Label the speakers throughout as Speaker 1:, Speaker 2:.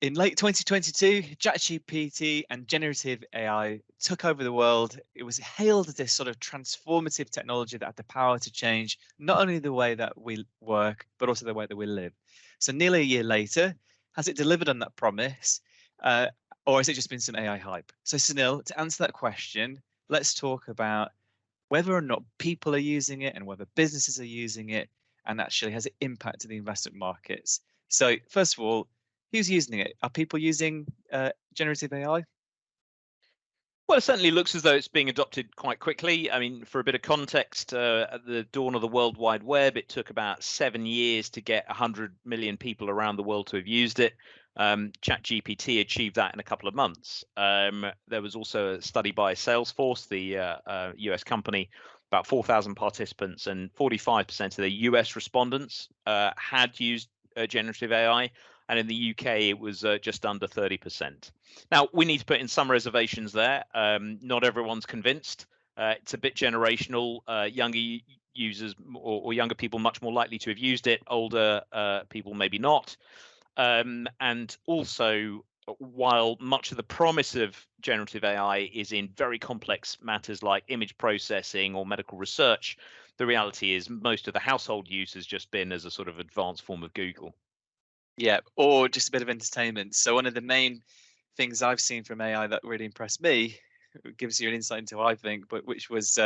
Speaker 1: In late 2022, ChatGPT and generative AI took over the world. It was hailed as this sort of transformative technology that had the power to change not only the way that we work, but also the way that we live. So, nearly a year later, has it delivered on that promise? Uh, or has it just been some AI hype? So, Sunil, to answer that question, let's talk about whether or not people are using it and whether businesses are using it, and actually has it impacted the investment markets. So, first of all, who's using it? Are people using generative AI?
Speaker 2: Well, it certainly looks as though it's being adopted quite quickly. I mean, for a bit of context, at the dawn of the World Wide Web, it took about 7 years to get 100 million people around the world to have used it. ChatGPT achieved that in a couple of months. There was also a study by Salesforce, the US company, about 4,000 participants, and 45% of the US respondents had used generative AI. And in the UK, it was just under 30%. Now, we need to put in some reservations there. Not everyone's convinced. It's a bit generational. Younger users or younger people much more likely to have used it. Older people maybe not. And also, while much of the promise of generative AI is in very complex matters like image processing or medical research, the reality is most of the household use has just been as a sort of advanced form of Google.
Speaker 1: Yeah, or just a bit of entertainment. So one of the main things I've seen from AI that really impressed me, it gives you an insight into what I think, but which was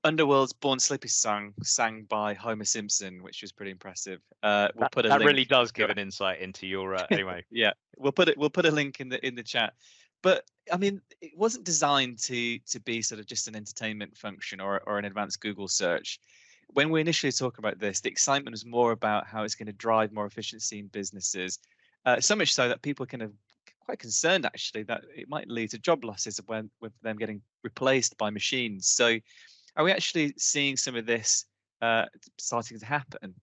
Speaker 1: Underworld's "Born Slippy" song, sang by Homer Simpson, which was pretty impressive. We'll put a
Speaker 2: That
Speaker 1: link.
Speaker 2: really does give an insight into your anyway.
Speaker 1: Yeah, we'll put a link in the chat. But I mean, it wasn't designed to be sort of just an entertainment function or an advanced Google search. When we initially talk about this, the excitement was more about how it's going to drive more efficiency in businesses. So much so that people are kind of quite concerned actually that it might lead to job losses when with them getting replaced by machines. So, are we actually seeing some of this starting to happen?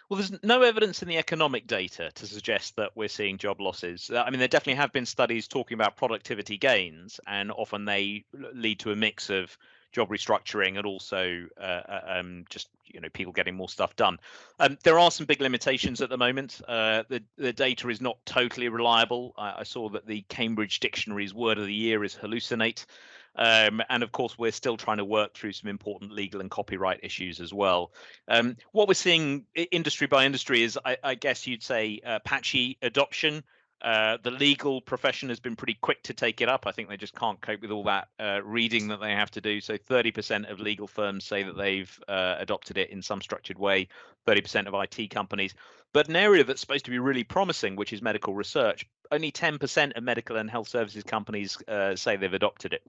Speaker 2: Well, there's no evidence in the economic data to suggest that we're seeing job losses. I mean, there definitely have been studies talking about productivity gains, and often they lead to a mix of job restructuring and also just people getting more stuff done. There are some big limitations at the moment. The data is not totally reliable. I saw that the Cambridge Dictionary's word of the year is hallucinate. And of course, we're still trying to work through some important legal and copyright issues as well. What we're seeing industry by industry is, I guess you'd say, patchy adoption. The legal profession has been pretty quick to take it up. I think they just can't cope with all that reading that they have to do. So 30% of legal firms say that they've adopted it in some structured way, 30% of IT companies. But an area that's supposed to be really promising, which is medical research, only 10% of medical and health services companies say they've adopted it.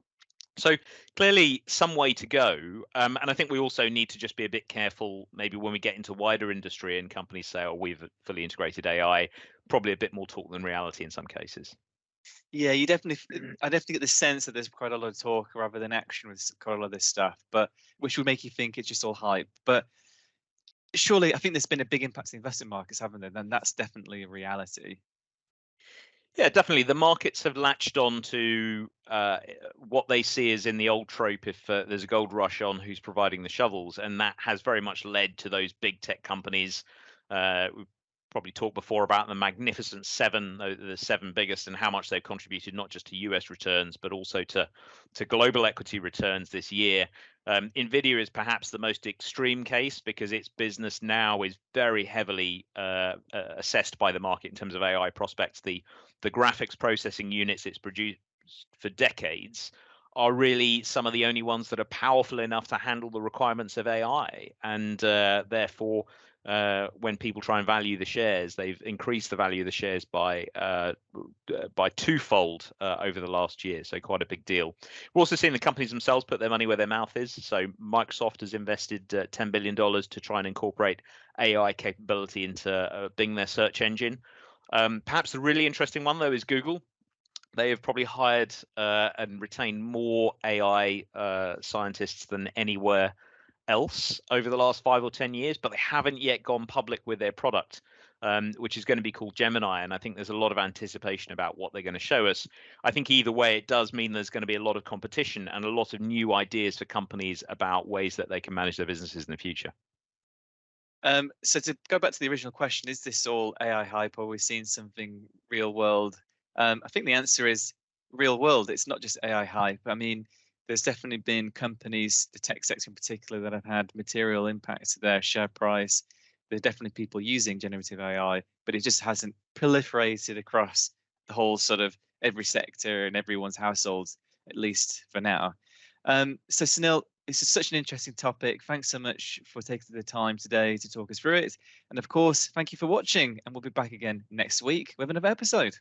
Speaker 2: So clearly some way to go. And I think we also need to just be a bit careful, maybe when we get into wider industry and companies say, oh, we've fully integrated AI, probably a bit more talk than reality in some cases.
Speaker 1: Yeah, I definitely get the sense that there's quite a lot of talk rather than action with quite a lot of this stuff, but which would make you think it's just all hype. But surely, I think there's been a big impact to the investment markets, haven't there? Then that's definitely a reality.
Speaker 2: Yeah, definitely. The markets have latched on to what they see as in the old trope if there's a gold rush on, who's providing the shovels. And that has very much led to those big tech companies. We've probably talked before about the Magnificent Seven, the seven biggest, and how much they've contributed not just to US returns, but also to global equity returns this year. Nvidia is perhaps the most extreme case because its business now is very heavily assessed by the market in terms of AI prospects. The graphics processing units it's produced for decades are really some of the only ones that are powerful enough to handle the requirements of AI. And therefore, when people try and value the shares, they've increased the value of the shares by twofold over the last year. So quite a big deal. We're also seeing the companies themselves put their money where their mouth is. So Microsoft has invested $10 billion to try and incorporate AI capability into Bing, their search engine. Perhaps the really interesting one, though, is Google. They have probably hired and retained more AI scientists than anywhere else over the last 5 or 10 years, but they haven't yet gone public with their product, which is going to be called Gemini. And I think there's a lot of anticipation about what they're going to show us. I think either way, it does mean there's going to be a lot of competition and a lot of new ideas for companies about ways that they can manage their businesses in the future.
Speaker 1: So to go back to the original question, is this all AI hype, or are we seeing something real world? I think the answer is real world. It's not just AI hype. I mean, there's definitely been companies, the tech sector in particular, that have had material impacts to their share price. There's definitely people using generative AI, but it just hasn't proliferated across the whole sort of every sector and everyone's households, at least for now. So Sunil, this is such an interesting topic. Thanks so much for taking the time today to talk us through it. And of course, thank you for watching. And we'll be back again next week with another episode.